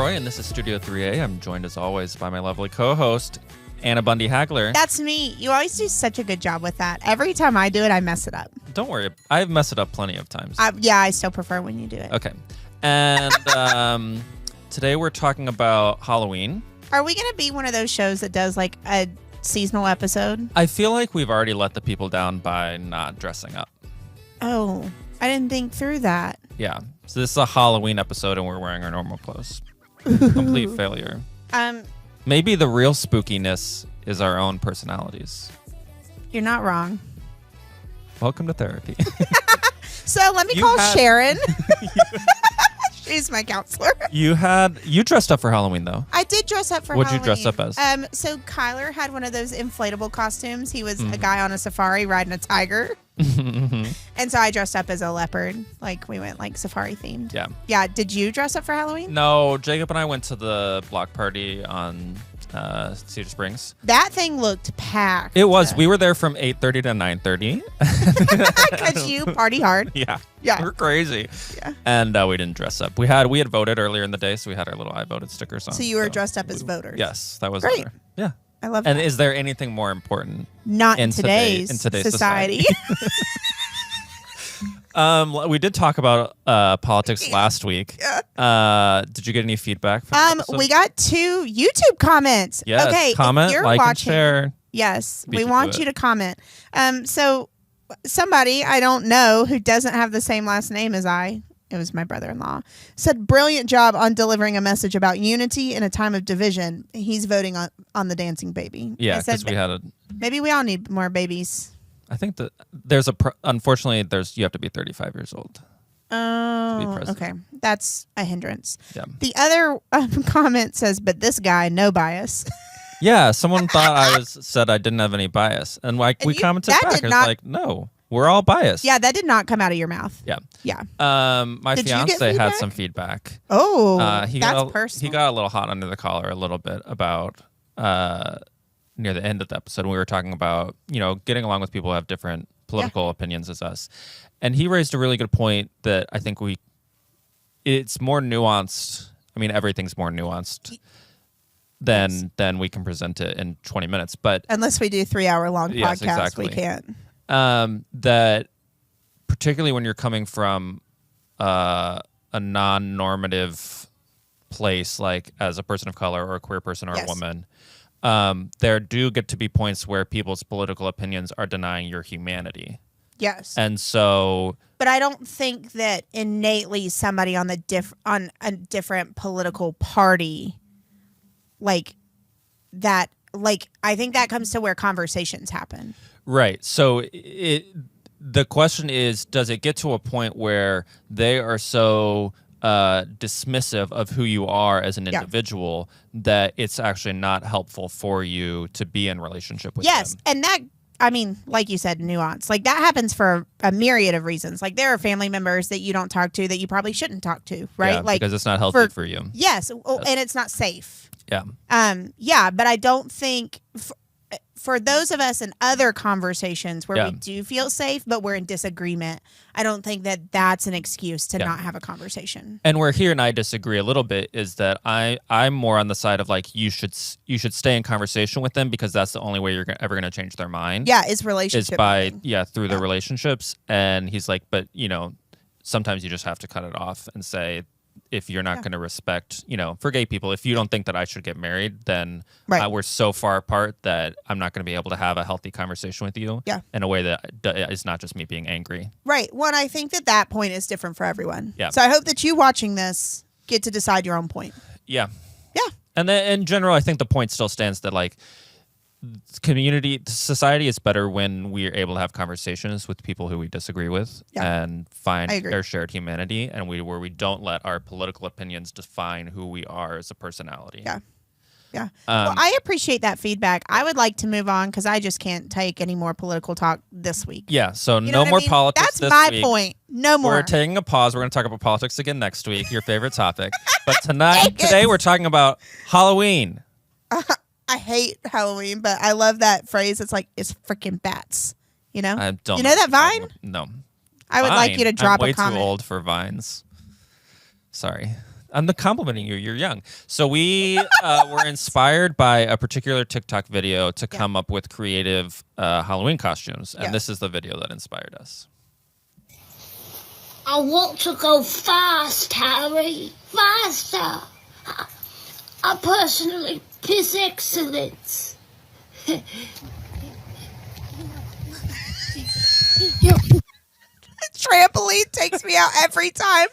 Roy, and this is Studio 3A. I'm joined, as always, by my lovely co-host, Anna Bundy Hagler. That's me. You always do such a good job with that. Every time I do it, I mess it up. Don't worry. I've messed it up plenty of times. I still prefer when you do it. Okay. And today we're talking about Halloween. Are we going to be one of those shows that does like a seasonal episode? I feel like we've already let the people down by not dressing up. Oh, I didn't think through that. Yeah. So this is a Halloween episode and we're wearing our normal clothes. Complete failure. Maybe the real spookiness is our own personalities. You're not wrong. Welcome to therapy. So let me call Sharon. She's my counselor. You dressed up for Halloween, though. I did dress up for Halloween. What'd you dress up as? So Kyler had one of those inflatable costumes. He was a guy on a safari riding a tiger. And so I dressed up as a leopard. Like, we went like safari themed. Yeah. Yeah. Did you dress up for Halloween? No, Jacob and I went to the block party on Cedar Springs. That thing looked packed. It was. We were there from 8:30 to 9:30. Because you party hard. Yeah. Yeah. We're crazy. Yeah. And we didn't dress up. We had voted earlier in the day, so we had our little I voted stickers on. So you were dressed up as voters. Yes, that was great. Better. Yeah. I love And that. is there anything more important? Not in today's society. We did talk about politics last week. Yeah. Did you get any feedback from the episode? We got 2 YouTube comments. Yes, okay, comment, if you're like, watching, and share. Yes, Beat we you want to you it. to comment. So somebody I don't know who doesn't have the same last name as I, it was my brother-in-law, said, brilliant job on delivering a message about unity in a time of division. He's voting on the dancing baby. Yeah, I said, because we had a... maybe we all need more babies. I think that there's unfortunately, you have to be 35 years old. Oh, president. okay. That's a hindrance. Yeah. The other comment says, but this guy, no bias. Yeah, someone thought I said I didn't have any bias. And we commented that back. did It's not- like, no, we're all biased. Yeah, that did not come out of your mouth. Yeah. Yeah. My Did you get fiance had feedback? some feedback. Oh, He that's got personal. He got a little hot under the collar a little bit about near the end of the episode. We were talking about, getting along with people who have different political opinions as us. And he raised a really good point that I think it's more nuanced. I mean, everything's more nuanced than we can present it in 20 minutes. But unless we do 3-hour-long Yes, podcasts, exactly. we can't. that particularly when you're coming from a non-normative place, like as a person of color or a queer person or Yes. a woman, there do get to be points where people's political opinions are denying your humanity. Yes. And so... But I don't think that innately somebody on a different political party, like that, like I think that comes to where conversations happen. Right. So the question is, does it get to a point where they are so dismissive of who you are as an individual that it's actually not helpful for you to be in relationship with them? And that, I mean, like you said, nuance. Like that happens for a myriad of reasons. Like there are family members that you don't talk to that you probably shouldn't talk to, right? Yeah, like because it's not healthy for you. Yes, and it's not safe. Yeah. But I don't think for those of us in other conversations where we do feel safe, but we're in disagreement, I don't think that that's an excuse to not have a conversation. And where here and I disagree a little bit is that I'm more on the side of like you should stay in conversation with them because that's the only way you're ever going to change their mind. Yeah, it's relationship. Is by through the relationships. And he's like, but sometimes you just have to cut it off and say, if you're not going to respect, for gay people, if you don't think that I should get married, then we're so far apart that I'm not going to be able to have a healthy conversation with you in a way that is not just me being angry. Right. Well, I think that point is different for everyone. Yeah. So I hope that you watching this get to decide your own point. Yeah. Yeah. And then in general, I think the point still stands that like society is better when we are able to have conversations with people who we disagree with and find their shared humanity, and where we don't let our political opinions define who we are as a personality. Yeah. Yeah. Well, I appreciate that feedback. I would like to move on because I just can't take any more political talk this week. Yeah. So no more politics this week. That's my point. No more. We're taking a pause. We're going to talk about politics again next week, your favorite topic. But today we're talking about Halloween. I hate Halloween, but I love that phrase. It's like, it's freaking bats. You know? I don't you know that Vine? No. I would like you to drop I'm way a comment. too old for Vines. Sorry. I'm complimenting you. You're young. So we were inspired by a particular TikTok video to come up with creative Halloween costumes. And this is the video that inspired us. I want to go fast, Harry. Faster. I personally piss excellence. Trampoline takes me out every time.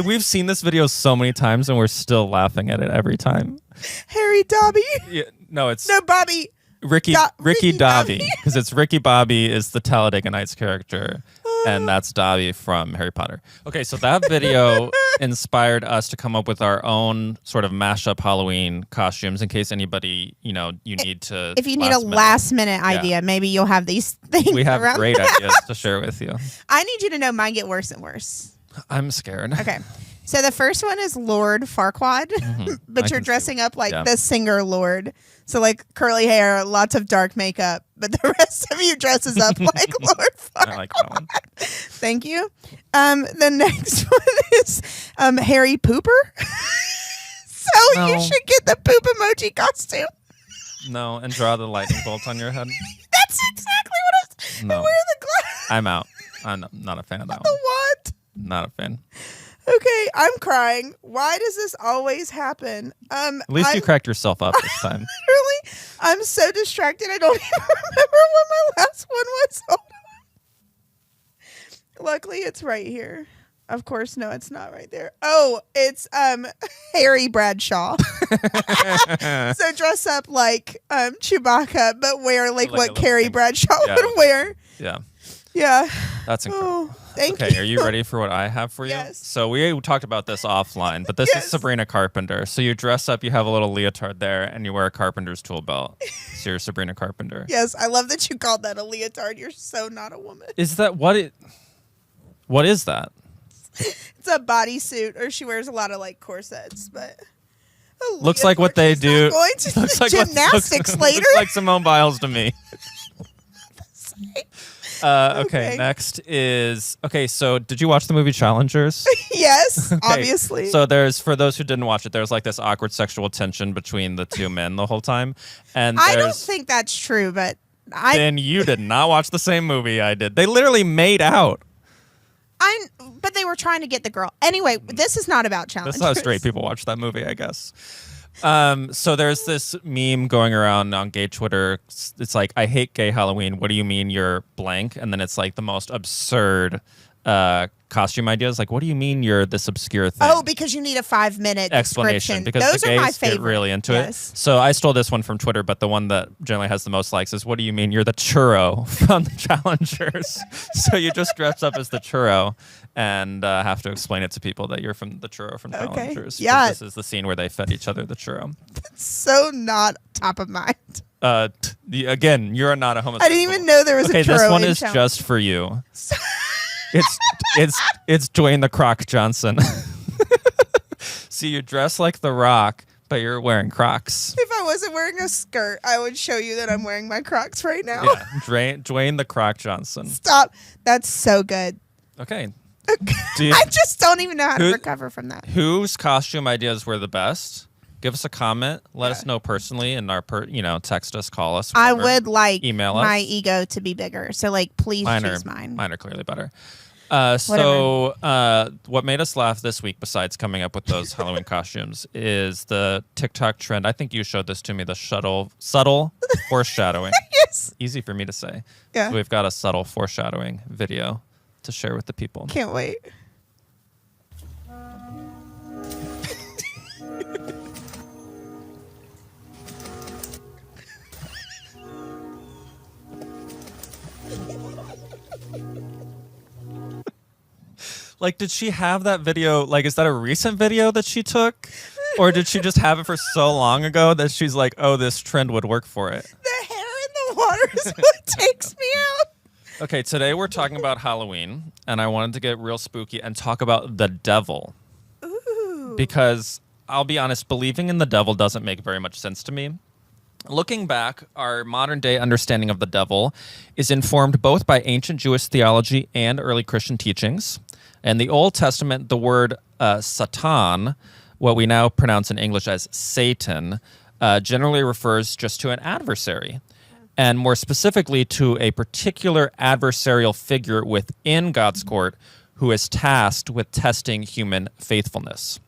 We've seen this video so many times and we're still laughing at it every time. Harry Dobby. Yeah, no, Bobby. Ricky Dobby, because it's Ricky Bobby is the Talladega Nights character, and that's Dobby from Harry Potter. Okay, so that video inspired us to come up with our own sort of mashup Halloween costumes in case anybody, you need to. If you need a last minute idea, maybe you'll have these things. We have great ideas to share with you. I need you to know mine get worse and worse. I'm scared. Okay. So the first one is Lord Farquaad, but you're dressing up like the singer Lord. So like curly hair, lots of dark makeup, but the rest of you dresses up like Lord Farquaad. I like that one. Thank you. The next one is Harry Pooper. So you should get the poop emoji costume. No, and draw the lightning bolt on your head. That's exactly what I was. No. And wear the glass. I'm out. I'm not a fan of that The one. what? Not a fan. Okay, I'm crying. Why does this always happen? At least you cracked yourself up this time. Literally, I'm so distracted. I don't even remember what my last one was. Hold on. Luckily, it's right here. Of course, no, it's not right there. Oh, it's Harry Bradshaw. So dress up like Chewbacca, but wear like what Carrie Bradshaw would wear. Yeah. Yeah. That's incredible. Thank you. Okay, are you ready for what I have for you? Yes. So we talked about this offline, but this is Sabrina Carpenter. So you dress up, you have a little leotard there, and you wear a carpenter's tool belt. So you're Sabrina Carpenter. Yes, I love that you called that a leotard. You're so not a woman. Is that what is that? It's a bodysuit, or she wears a lot of like corsets, but looks like what they do. Going to looks like gymnastics later. Looks like Simone Biles to me. Okay, next is so did you watch the movie Challengers? Yes, Okay, obviously. So for those who didn't watch it, there's like this awkward sexual tension between the two men the whole time. And I don't think that's true, but then you did not watch the same movie I did. They literally made out. But they were trying to get the girl. Anyway, this is not about Challengers. That's how straight people watch that movie, I guess. So there's this meme going around on gay Twitter. It's like, I hate gay Halloween. What do you mean you're blank? And then it's like the most absurd costume ideas. Like, what do you mean you're this obscure thing? Oh, because you need a 5-minute explanation. description. Because those the are my gays get favorite. really into it. So I stole this one from Twitter, but the one that generally has the most likes is, what do you mean you're the churro from the Challengers? So you just dress up as the churro and have to explain it to people that you're from the churro from Challengers. Yeah. This is the scene where they fed each other the churro. That's so not top of mind. Again, you're not a homosexual. I didn't even know there was a churro. This one is Challenge. just for you. It's Dwayne the Croc Johnson. See, you dress like The Rock, but you're wearing Crocs. If I wasn't wearing a skirt, I would show you that I'm wearing my Crocs right now. Yeah, Dwayne the Croc Johnson. Stop. That's so good. Okay. I just don't even know how to recover from that. Whose costume ideas were the best? Give us a comment. Let us know personally, and text us, call us. Whatever. I would like email my us. ego to be bigger. So, like, please choose mine. Mine are clearly better. What made us laugh this week, besides coming up with those Halloween costumes, is the TikTok trend. I think you showed this to me, the subtle foreshadowing. Yes. Easy for me to say. Yeah. So we've got a subtle foreshadowing video to share with the people. Can't wait. Like, did she have that video? Like, is that a recent video that she took? Or did she just have it for so long ago that she's like, oh, this trend would work for it? The hair in the water is what takes me out. Okay, today we're talking about Halloween, and I wanted to get real spooky and talk about the devil. Ooh. Because I'll be honest, believing in the devil doesn't make very much sense to me. Looking back, our modern day understanding of the devil is informed both by ancient Jewish theology and early Christian teachings. In the Old Testament, the word Satan, what we now pronounce in English as Satan, generally refers just to an adversary, and more specifically to a particular adversarial figure within God's court who is tasked with testing human faithfulness.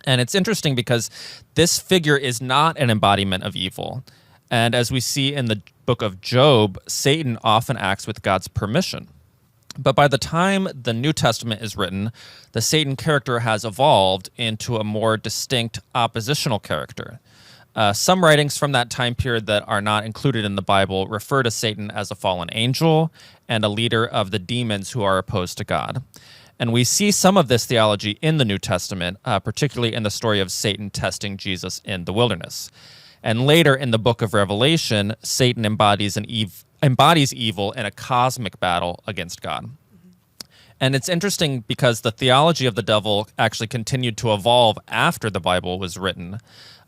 And it's interesting because this figure is not an embodiment of evil. And as we see in the book of Job, Satan often acts with God's permission. But by the time the New Testament is written, the Satan character has evolved into a more distinct oppositional character. Some writings from that time period that are not included in the Bible refer to Satan as a fallen angel and a leader of the demons who are opposed to God. And we see some of this theology in the New Testament, particularly in the story of Satan testing Jesus in the wilderness. And later in the book of Revelation, Satan embodies evil in a cosmic battle against God. And it's interesting because the theology of the devil actually continued to evolve after the Bible was written.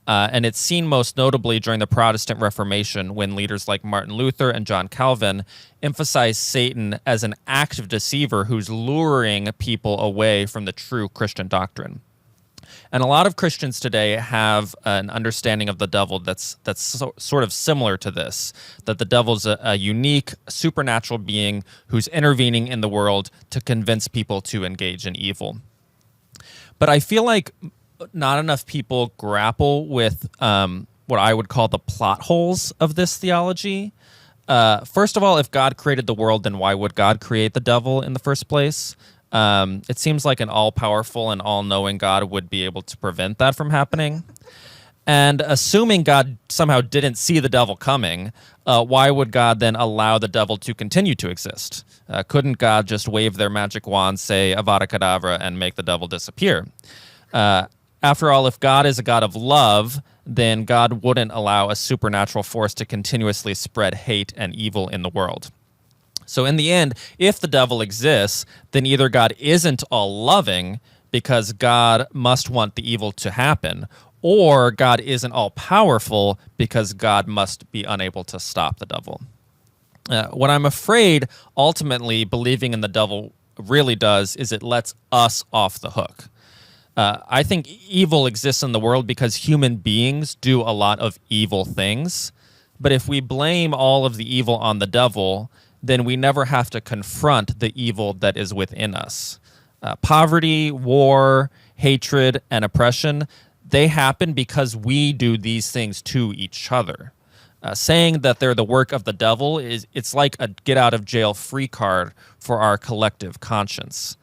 And it's seen most notably during the Protestant Reformation when leaders like Martin Luther and John Calvin emphasized Satan as an active deceiver who's luring people away from the true Christian doctrine. And a lot of Christians today have an understanding of the devil that's sort of similar to this, that the devil's a unique supernatural being who's intervening in the world to convince people to engage in evil. But I feel like not enough people grapple with what I would call the plot holes of this theology. First of all, if God created the world, then why would God create the devil in the first place? It seems like an all-powerful and all-knowing God would be able to prevent that from happening. And assuming God somehow didn't see the devil coming, why would God then allow the devil to continue to exist? Couldn't God just wave their magic wand, say Avada Kedavra, and make the devil disappear? After all, if God is a God of love, then God wouldn't allow a supernatural force to continuously spread hate and evil in the world. So in the end, if the devil exists, then either God isn't all loving because God must want the evil to happen, or God isn't all powerful because God must be unable to stop the devil. What I'm afraid ultimately believing in the devil really does is it lets us off the hook. I think evil exists in the world because human beings do a lot of evil things. But if we blame all of the evil on the devil, then we never have to confront the evil that is within us. Poverty, war, hatred, and oppression, they happen because we do these things to each other. Saying that they're the work of the devil it's like a get-out-of-jail-free card for our collective conscience.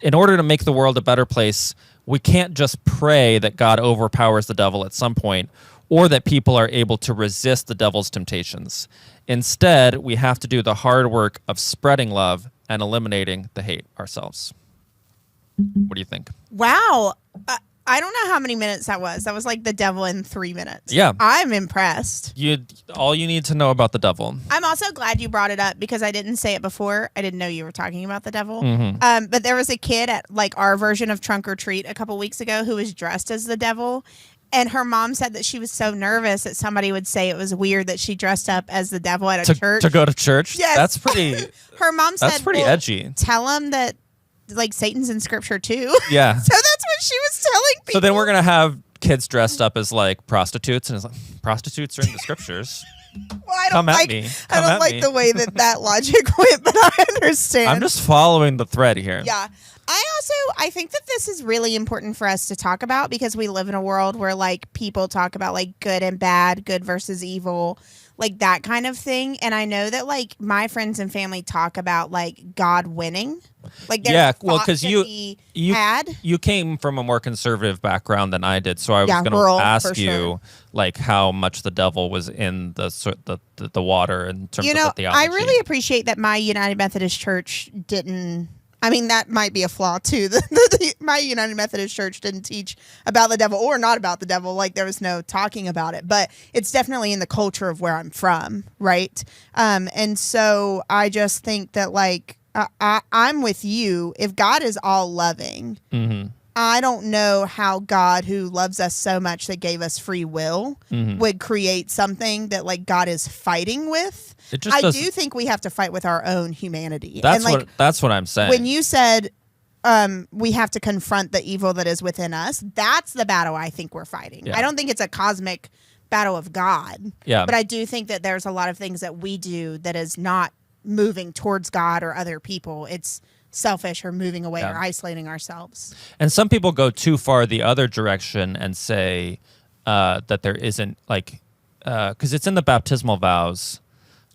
In order to make the world a better place, we can't just pray that God overpowers the devil at some point, or that people are able to resist the devil's temptations. Instead, we have to do the hard work of spreading love and eliminating the hate ourselves. What do you think? Wow. I don't know how many minutes that was. That was like the devil in 3 minutes. Yeah. I'm impressed. All you need to know about the devil. I'm also glad you brought it up because I didn't say it before. I didn't know you were talking about the devil. Mm-hmm. But there was a kid at like our version of Trunk or Treat a couple weeks ago who was dressed as the devil. And her mom said that she was so nervous that somebody would say it was weird that she dressed up as the devil at a church. To go to church? Yes. That's pretty... Her mom said, that's pretty edgy. Tell him that like Satan's in scripture too. Yeah. So that's what she was telling people. So then we're going to have kids dressed up as like prostitutes, and it's like, prostitutes are in the scriptures. Well, I Come don't at like, me. I don't like the way that logic went, but I understand. I'm just following the thread here. Yeah. I think that this is really important for us to talk about because we live in a world where like people talk about like good and bad, good versus evil, like that kind of thing. And I know that like my friends and family talk about like God winning. Like because you you came from a more conservative background than I did, so I was going to ask you like how much the devil was in the water in terms of the theology. I really appreciate that my United Methodist Church didn't. I mean, that might be a flaw too. My United Methodist Church didn't teach about the devil or not about the devil. Like there was no talking about it, but it's definitely in the culture of where I'm from, right? And so I just think that like. I'm with you. If God is all loving, mm-hmm. I don't know how God, who loves us so much that gave us free will, mm-hmm. would create something that like God is fighting with. I do think we have to fight with our own humanity. That's what I'm saying. When you said we have to confront the evil that is within us. That's the battle I think we're fighting. Yeah. I don't think it's a cosmic battle of God. Yeah. But I do think that there's a lot of things that we do that is not moving towards God or other people. It's selfish or moving away or isolating ourselves. And some people go too far the other direction and say that there isn't because it's in the baptismal vows.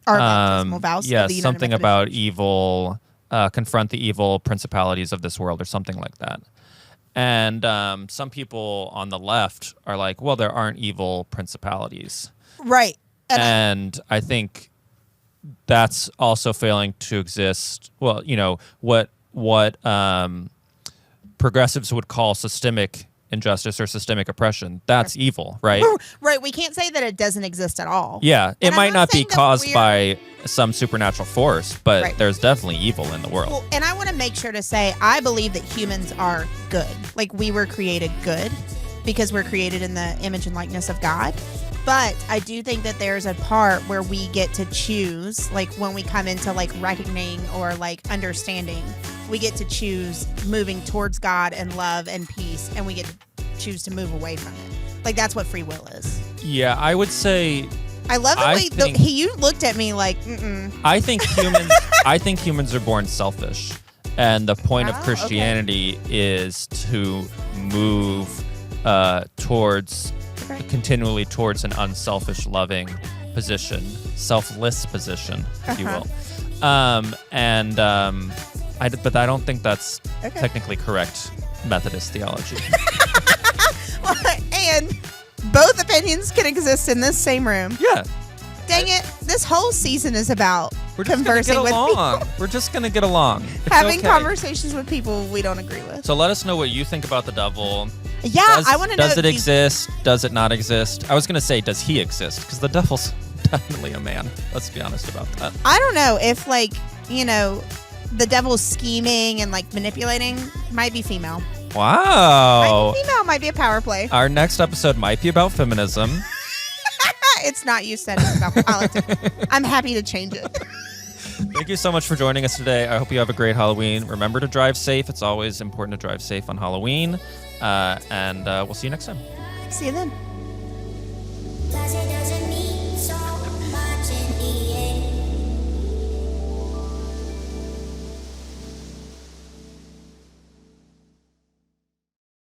Our baptismal vows. Yeah, of the United something Methodist about Church. evil, confront the evil principalities of this world or something like that. And some people on the left are like, well, there aren't evil principalities. Right. And I think that's also failing to exist. Well, what progressives would call systemic injustice or systemic oppression. That's evil, right? Right. We can't say that it doesn't exist at all. Yeah. It And I'm might not be saying that caused by some supernatural force, but Right. there's definitely evil in the world. Well, and I want to make sure to say, I believe that humans are good. Like, we were created good because we're created in the image and likeness of God. But I do think that there's a part where we get to choose, like when we come into like reckoning or like understanding, we get to choose moving towards God and love and peace, and we get to choose to move away from it. Like, that's what free will is. Yeah, I would say I love the way you looked at me like, I think humans are born selfish. And the point of Christianity is to move continually towards an unselfish, loving position, selfless position, if you will. But I don't think that's technically correct Methodist theology. And both opinions can exist in this same room. Yeah. Dang it. This whole season is about conversing with people. We're just going to get along. It's Having okay. conversations with people we don't agree with. So let us know what you think about the devil. Yeah, I want to know. Does it exist? Does it not exist? I was going to say, does he exist? Because the devil's definitely a man. Let's be honest about that. I don't know if, like, the devil's scheming and, like, manipulating. Might be female. Wow. Might be female. Might be a power play. Our next episode might be about feminism. It's not, you said it's about politics. I'm happy to change it. Thank you so much for joining us today. I hope you have a great Halloween. Remember to drive safe. It's always important to drive safe on Halloween. And we'll see you next time. See you then.